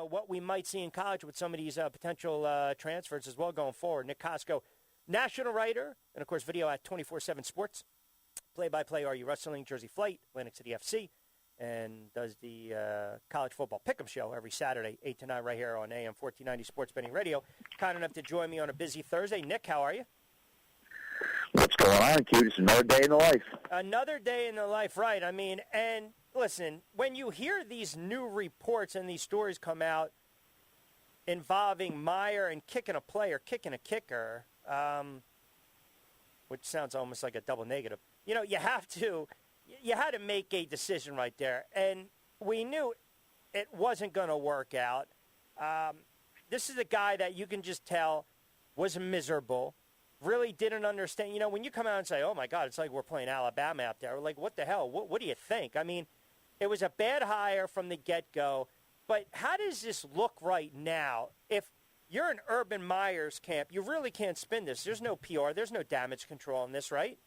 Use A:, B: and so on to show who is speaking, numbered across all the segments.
A: what we might see in college with some of these potential transfers as well going forward. Nick Kosko, national writer, and, of course, video at 24/7 Sports. Play-by-play RU Wrestling, Jersey Flight, Atlantic City FC, and does the college football pick'em show every Saturday, 8 to 9, right here on AM 1490 Sports Betting Radio. Kind enough to join me on a busy Thursday. Nick, how are you?
B: What's going on, Q? Just another day in the life.
A: Another day in the life, right. I mean, and listen, when you hear these new reports and these stories come out involving Meyer and kicking a player, kicking a kicker, which sounds almost like a double negative, you had to make a decision right there. And we knew it wasn't going to work out. This is a guy that you can just tell was miserable. Really didn't understand. When you come out and say, oh, my God, it's like we're playing Alabama out there. We're like, what the hell? What do you think? I mean, it was a bad hire from the get-go. But how does this look right now? If you're in Urban Meyer's camp, you really can't spin this. There's no PR. There's no damage control on this, right?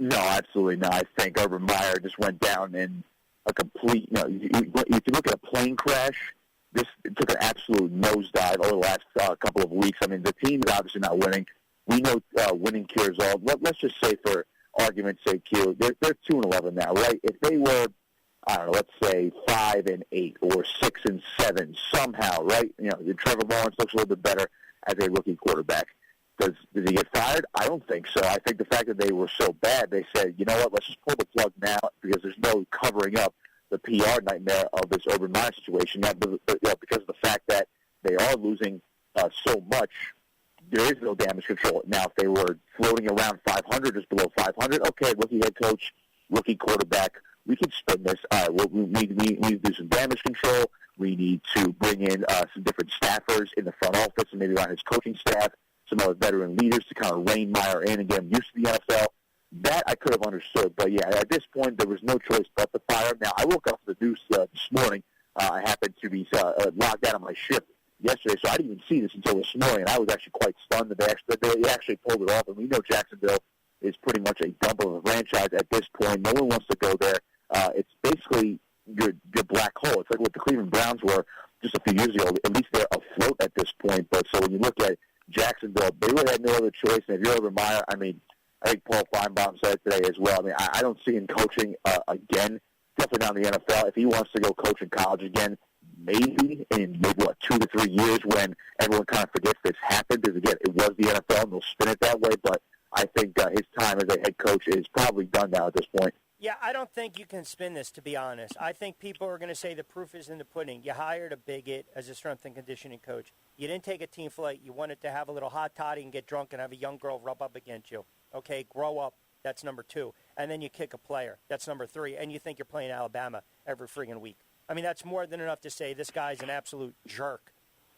B: No, absolutely not. I think Urban Meyer just went down in a complete, if you look at a plane crash, it took an absolute nosedive over the last couple of weeks. I mean, the team is obviously not winning. We know winning cures all. Let's just say, for argument's sake, Q, they're 2-11 now, right? If they were, I don't know, let's say 5-8 or 6-7 somehow, right? Trevor Lawrence looks a little bit better as a rookie quarterback. Did he get fired? I don't think so. I think the fact that they were so bad, they said, you know what, let's just pull the plug now because there's no covering up the PR nightmare of this Urban Meyer situation. Because of the fact that they are losing so much, there is no damage control. Now, if they were floating around 500, just below 500, okay, rookie head coach, rookie quarterback, we can spin this. All right, we need to do some damage control. We need to bring in some different staffers in the front office and maybe around his coaching staff, some other veteran leaders to kind of rein Meyer in and get him used to the NFL. That I could have understood. But, yeah, at this point, there was no choice but to fire him. Now, I woke up to the news this morning. I happened to be locked out of my shift yesterday, so I didn't even see this until this morning. And I was actually quite stunned that they actually pulled it off. And we know Jacksonville is pretty much a dump of a franchise at this point. No one wants to go there. It's basically your black hole. It's like what the Cleveland Browns were just a few years ago. At least they're afloat at this point. But so when you look at Jacksonville, they really had no other choice. And if you're over Meyer, I mean, I think Paul Feinbaum said today as well. I mean, I don't see him coaching again. Definitely not in the NFL. If he wants to go coach in college again, maybe in 2 to 3 years when everyone kind of forgets this happened. Because again, it was the NFL, and they'll spin it that way. But I think his time as a head coach is probably done now at this point.
A: Yeah, I don't think you can spin this, to be honest. I think people are going to say the proof is in the pudding. You hired a bigot as a strength and conditioning coach. You didn't take a team flight. You wanted to have a little hot toddy and get drunk and have a young girl rub up against you. Okay, grow up. That's number 2. And then you kick a player. That's number 3. And you think you're playing Alabama every friggin' week. I mean, that's more than enough to say this guy's an absolute jerk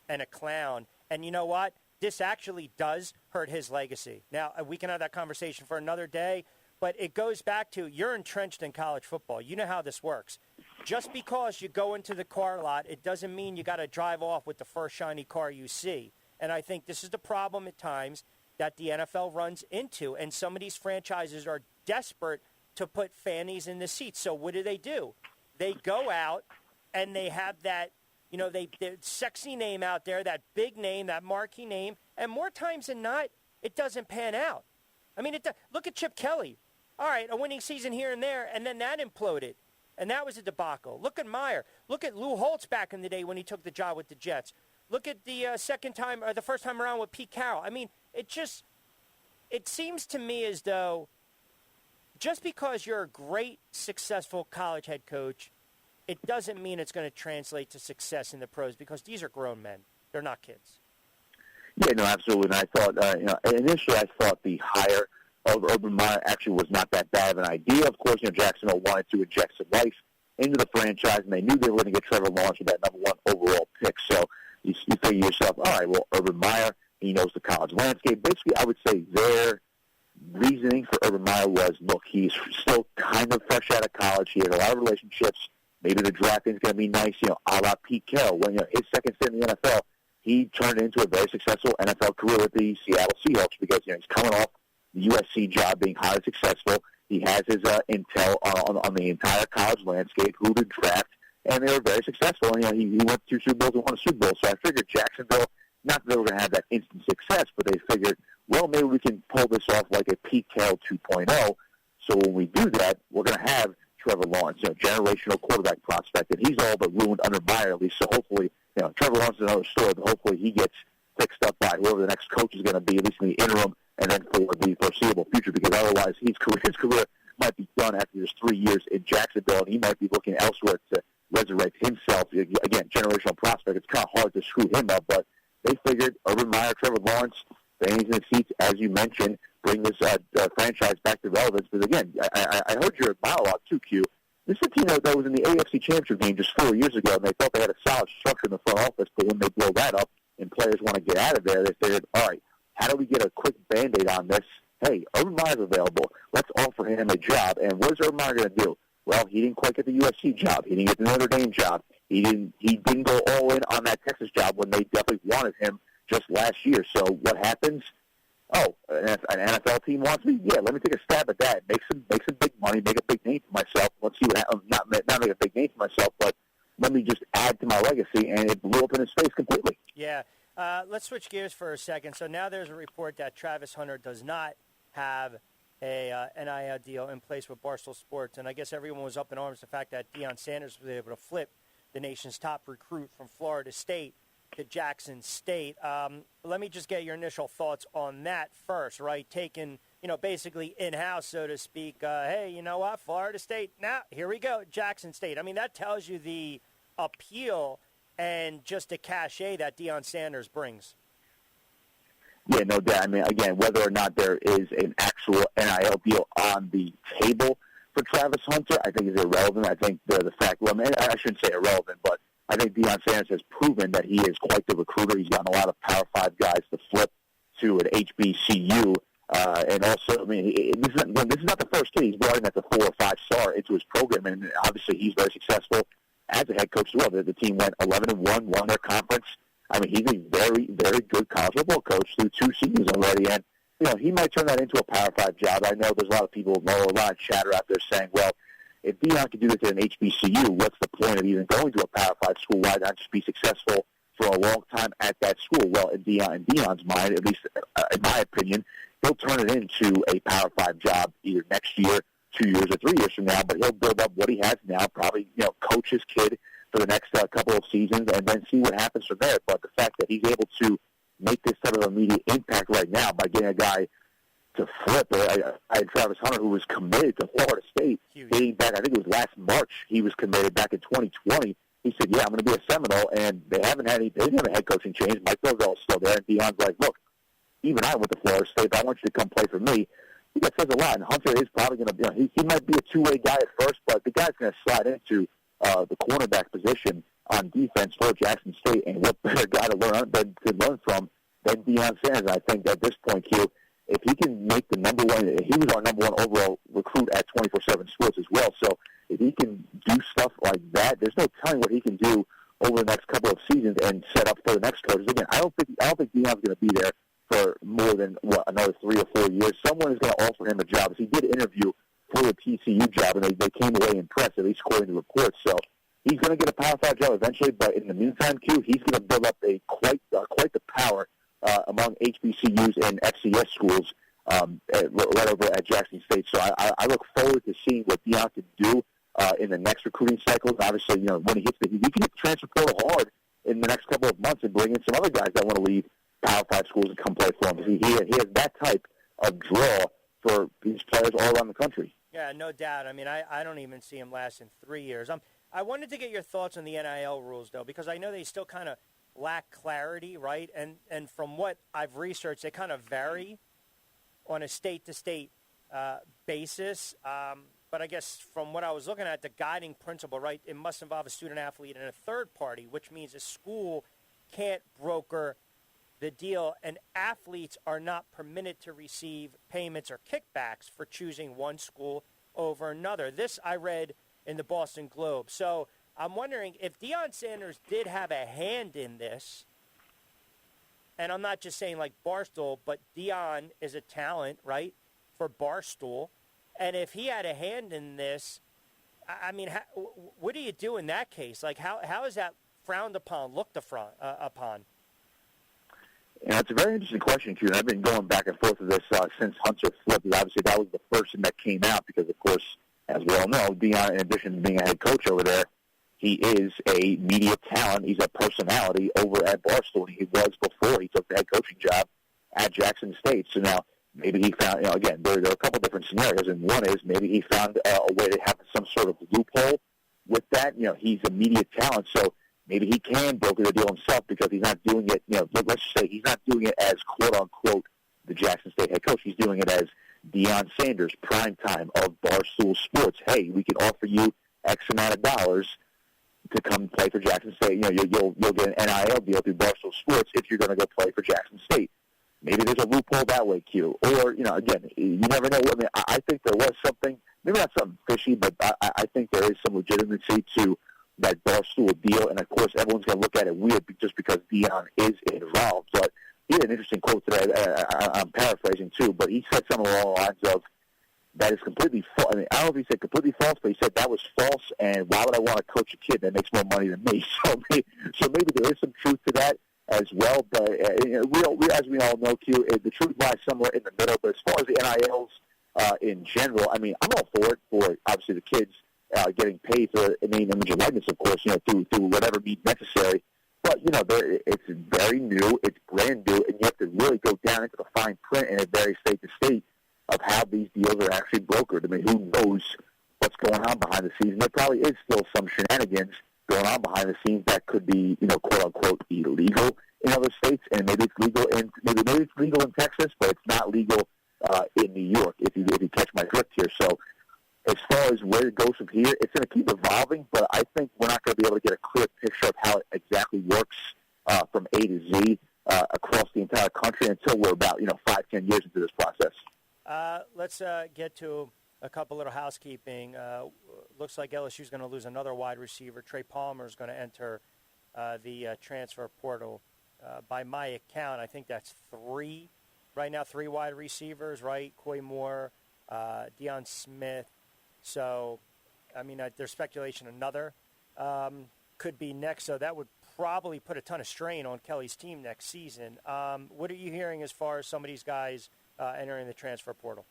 A: and a clown. And you know what? This actually does hurt his legacy. Now, we can have that conversation for another day, but it goes back to you're entrenched in college football. You know how this works. Just because you go into the car lot, it doesn't mean you got to drive off with the first shiny car you see. And I think this is the problem at times that the NFL runs into, and some of these franchises are desperate to put fannies in the seats. So what do? They go out and they have that, their sexy name out there, that big name, that marquee name, and more times than not, it doesn't pan out. I mean, look at Chip Kelly. All right, a winning season here and there, and then that imploded, and that was a debacle. Look at Meyer. Look at Lou Holtz back in the day when he took the job with the Jets. Look at the the first time around with Pete Carroll. I mean, it seems to me as though just because you're a great, successful college head coach, it doesn't mean it's going to translate to success in the pros because these are grown men. They're not kids.
B: Yeah, no, absolutely. And I thought, initially I thought the hire of Urban Meyer actually was not that bad of an idea. Of course, Jacksonville wanted to inject some life into the franchise, and they knew they were going to get Trevor Lawrence with that number 1 overall pick. So you figure to yourself, all right, well, Urban Meyer, he knows the college landscape. Basically, I would say their reasoning for Urban Meyer was, look, he's still kind of fresh out of college. He has a lot of relationships. Maybe the drafting is going to be nice, a la Pete Carroll. When his second stint in the NFL, he turned into a very successful NFL career with the Seattle Seahawks because he's coming off the USC job, being highly successful. He has his intel on the entire college landscape, who to draft. and they were very successful. And, he went to 2 Super Bowls and won a Super Bowl. So I figured Jacksonville, not that they were going to have that instant success, but they figured, well, maybe we can pull this off like a Pete Carroll 2.0. So when we do that, we're going to have Trevor Lawrence, generational quarterback prospect, and he's all but ruined under Meyer, at least. So hopefully, Trevor Lawrence is another story, but hopefully he gets fixed up by whoever the next coach is going to be, at least in the interim, and then for the foreseeable future, because otherwise his career might be done after just 3 years in Jacksonville, and he might be looking elsewhere to resurrect himself. Again, generational prospect. It's kind of hard to screw him up, but they figured Urban Meyer, Trevor Lawrence, fans in the seats, as you mentioned, bring this franchise back to relevance. Because, again, I heard your monologue, too, Q. This is a team that was in the AFC Championship game just 4 years ago, and they thought they had a solid structure in the front office, but when they blow that up and players want to get out of there, they figured, all right, how do we get a quick Band-Aid on this? Hey, Urban Meyer's available. Let's offer him a job. And what is Urban Meyer going to do? Well, he didn't quite get the USC job. He didn't get the Notre Dame job. He didn't go all in on that Texas job when they definitely wanted him just last year. So what happens? Oh, an NFL team wants me? Yeah, let me take a stab at that. Make some big money, make a big name for myself. Let's see what happens. Not make a big name for myself, but let me just add to my legacy, and it blew up in his face completely.
A: Yeah. Let's switch gears for a second. So now there's a report that Travis Hunter does not have a NIL deal in place with Barstool Sports, and I guess everyone was up in arms the fact that Deion Sanders was able to flip the nation's top recruit from Florida State to Jackson State. Let me just get your initial thoughts on that first, right? Taken, basically in-house, so to speak. Hey, you know what? Florida State, now here we go, Jackson State. I mean, that tells you the appeal and just the cachet that Deion Sanders brings.
B: Yeah, no doubt. I mean, again, whether or not there is an actual NIL deal on the table for Travis Hunter, I think is irrelevant. I think the fact, well, I shouldn't say irrelevant, but I think Deion Sanders has proven that he is quite the recruiter. He's gotten a lot of Power 5 guys to flip to an HBCU. And also, I mean, this is not the first kid he's brought in that's a 4 or 5 star into his program, and obviously he's very successful as a head coach as well. The team went 11-1, won their conference. I mean, he's a very, very good college football coach through 2 seasons already, and he might turn that into a Power 5 job. I know there's a lot of people, a lot of chatter out there saying, well, if Deion could do this at an HBCU, what's the point of even going to a Power 5 school? Why not just be successful for a long time at that school? Well, in Deion's mind, at least in my opinion, he'll turn it into a Power 5 job either next year, 2 years, or 3 years from now, but he'll build up what he has now, probably, coach his kid for the next couple of seasons and then see what happens from there. But the fact that he's able to make this type of immediate impact right now by getting a guy to flip, I had Travis Hunter, who was committed to Florida State, dating back, I think it was last March, he was committed back in 2020. He said, yeah, I'm going to be a Seminole, and they didn't have a head coaching change. Mike Norvell's still there, and Deion's like, look, even I went to Florida State, but I want you to come play for me. I think that says a lot, and Hunter is probably going to be, he might be a two-way guy at first, but the guy's going to slide into the cornerback position on defense for Jackson State, and what better guy to learn from than Deion Sanders. I think at this point, Q, if he can make the number one, he was our number one overall recruit at 24/7 Sports as well. So if he can do stuff like that, there's no telling what he can do over the next couple of seasons and set up for the next coaches. Again, I don't think Deion's going to be there for more than another 3 or 4 years. Someone is going to offer him a job. He did interview for the TCU job, and they came away impressed, at least according to reports. So he's going to get a Power 5 job eventually. But in the meantime, Q, he's going to build up quite the power among HBCUs and FCS schools right over at Jackson State. So I look forward to seeing what Deion can do in the next recruiting cycle. And obviously, when he hits he can hit the transfer portal hard in the next couple of months and bring in some other guys that want to leave Power 5 schools and come play for him. He has that type of draw for these players all around the country.
A: Yeah, no doubt. I mean, I don't even see him lasting 3 years. I wanted to get your thoughts on the NIL rules, though, because I know they still kind of lack clarity, right? And from what I've researched, they kind of vary on a state-to-state basis. But I guess from what I was looking at, the guiding principle, right, it must involve a student-athlete and a third party, which means a school can't broker the deal, and athletes are not permitted to receive payments or kickbacks for choosing one school over another. This I read in the Boston Globe. So I'm wondering if Deion Sanders did have a hand in this, and I'm not just saying like Barstool, but Deion is a talent, right, for Barstool, and if he had a hand in this, I mean, what do you do in that case? Like, how is that frowned upon, looked upon?
B: Yeah, it's a very interesting question, Q. And I've been going back and forth with this since Hunter flipped. Obviously, that was the first thing that came out because, of course, as we all know, Deion, in addition to being a head coach over there, he is a media talent. He's a personality over at Barstool. He was before he took the head coaching job at Jackson State. So now maybe he found, again, there are a couple different scenarios, and one is maybe he found a way to have some sort of loophole with that. He's a media talent, so maybe he can broker the deal himself because he's not doing it, let's just say he's not doing it as quote-unquote the Jackson State head coach. He's doing it as Deion Sanders, primetime of Barstool Sports. Hey, we can offer you X amount of dollars to come play for Jackson State. You'll get an NIL deal through Barstool Sports if you're going to go play for Jackson State. Maybe there's a loophole that way, Q. Or, again, you never know. I mean, I think there was something, maybe not something fishy, but I think there is some legitimacy to that Barstool deal. And, of course, everyone's going to look at it weird just because Deion is involved. But he had an interesting quote today. I'm paraphrasing, too, but he said something along the lines of, that is completely false. I mean, I don't know if he said completely false, but he said that was false, and why would I want to coach a kid that makes more money than me? So maybe there is some truth to that as well. But we as we all know, Q, the truth lies somewhere in the middle. But as far as the NILs in general, I mean, I'm all for it, for obviously the kids getting paid for the name, image, and likeness, of course, through whatever means necessary. But, it's very new, it's brand new, and you have to really go down into the fine print, and it varies state to state, of how these deals are actually brokered. I mean, who knows what's going on behind the scenes? And there probably is still some shenanigans going on behind the scenes that could be, quote unquote, illegal in other states, and maybe it's legal in Texas, but it's not legal in New York. If you catch my drift here. So, as far as where it goes from here, it's going to keep evolving, but I think we're not going to be able to get a clear picture of how it exactly works from A to Z across the entire country until we're about 5-10 years into this process.
A: Let's get to a couple little housekeeping. Looks like LSU's going to lose another wide receiver. Trey Palmer is going to enter the transfer portal. By my account, I think that's three wide receivers, right? Coy Moore, Deion Smith. So, I mean, there's speculation another could be next. So that would probably put a ton of strain on Kelly's team next season. What are you hearing as far as some of these guys entering the transfer portal?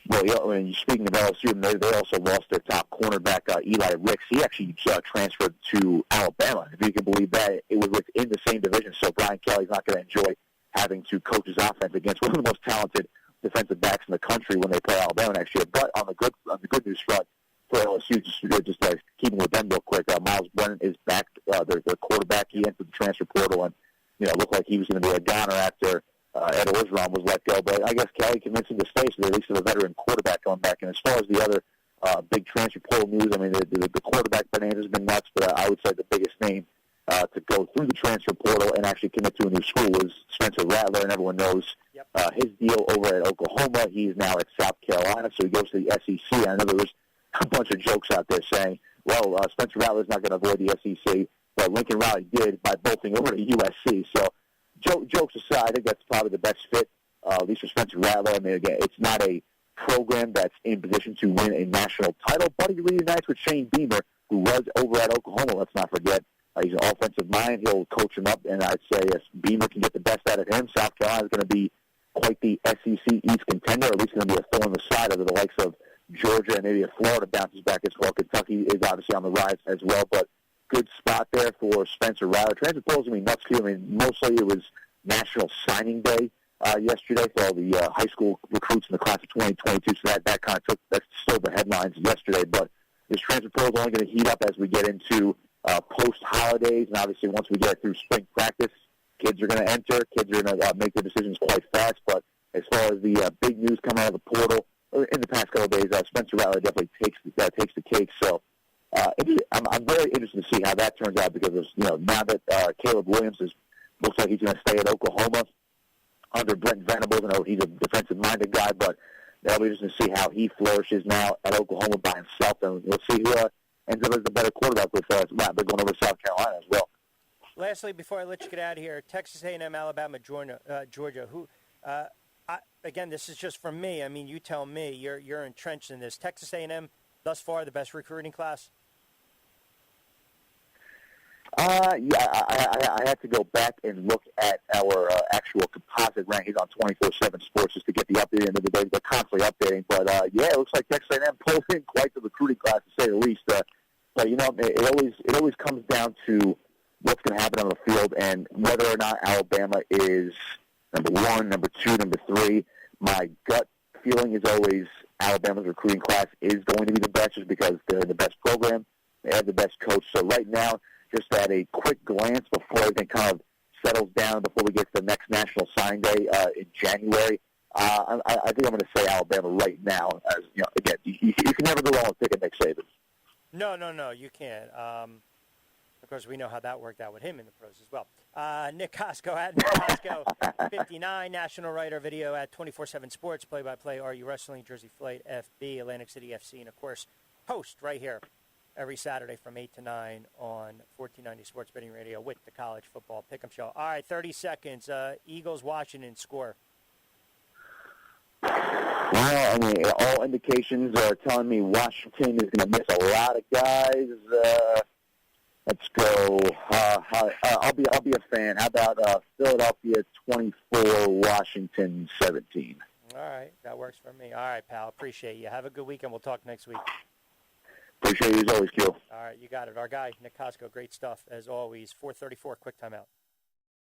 B: Well, when you're speaking of LSU, they also lost their top cornerback, Eli Ricks. He actually transferred to Alabama, if you can believe that. It was within the same division, so Brian Kelly's not going to enjoy having to coach his offense against one of the most talented defensive backs in the country when they play Alabama next year. But on the good news front for LSU, just keeping with them real quick, Miles Brennan is back. Their quarterback, he entered the transfer portal, and looked like he was going to be a goner after Ed Orgeron was let go. But I guess Kelly convinced him to stay, so they at least have a veteran quarterback going back. And as far as the other big transfer portal news, I mean, the quarterback bonanza has been nuts, but I would say the biggest name to go through the transfer portal and actually commit to a new school was Spencer Rattler, and everyone knows his deal over at Oklahoma. He is now at South Carolina, so he goes to the SEC. I know there was a bunch of jokes out there saying, well, Spencer Rattler's not going to avoid the SEC, but Lincoln Riley did by bolting over to USC. So jokes aside, I think that's probably the best fit, at least for Spencer Rattler. I mean, again, it's not a program that's in position to win a national title, but he reunites with Shane Beamer, who was over at Oklahoma, let's not forget. He's an offensive mind. He'll coach him up, and I'd say if Beamer can get the best out of him, South Carolina's going to be quite the SEC East contender, or at least going to be a thorn in the side of the likes of Georgia, and maybe if Florida bounces back as well. Kentucky is obviously on the rise as well, but good spot there for Spencer Rattler. Transfer portal is going to be nuts for you. I mean, mostly it was National Signing Day yesterday for all the high school recruits in the class of 2022, so that kind of that's still the headlines yesterday, but this transfer portal is only going to heat up as we get into post-holidays, and obviously once we get through spring practice, kids are going to enter. Kids are going to make their decisions quite fast, but as far as the big news coming out of the portal, in the past couple of days, Spencer Rattler definitely takes the cake. So I'm very interested to see how that turns out because now that Caleb Williams looks like he's going to stay at Oklahoma under Brent Venables. I know he's a defensive-minded guy, but that'll be interesting to see how he flourishes now at Oklahoma by himself, and we'll see who ends up as the better quarterback with Rattler going over to South Carolina as well.
A: Lastly, before I let you get out of here, Texas A&M, Alabama, Georgia. Who? Again, this is just from me. I mean, you tell me. You're entrenched in this. Texas A&M thus far, the best recruiting class?
B: I had to go back and look at our actual composite rankings on 24/7 Sports just to get the update. And they're constantly updating. But it looks like Texas A&M pulled in quite the recruiting class, to say the least. But it always comes down to what's going to happen on the field and whether or not Alabama is number 1, number 2, number 3. My gut feeling is always Alabama's recruiting class is going to be the best, just because they're the best program, they have the best coach. So right now, just at a quick glance before everything kind of settles down, before we get to the next National Sign Day in January, I think I'm going to say Alabama right now. As again, you can never go wrong with picking Nick Saban.
A: No, you can't. Of course, we know how that worked out with him in the pros as well. Nick Kosko at Nick Kosko, 59, national writer, video at 24/7 Sports, play-by-play, RU Wrestling, Jersey Flight, FB, Atlantic City FC, and, of course, host right here every Saturday from 8 to 9 on 1490 Sports Betting Radio with the College Football Pick'em Show. All right, 30 seconds. Eagles-Washington score.
B: Well, all indications are telling me Washington is going to miss a lot of guys. Let's go. I'll be a fan. How about Philadelphia 24, Washington 17?
A: All right, that works for me. All right, pal, appreciate you. Have a good weekend. We'll talk next week.
B: Appreciate you as always, Q.
A: All right, you got it. Our guy, Nick Kosko, great stuff as always. 4:34, quick timeout.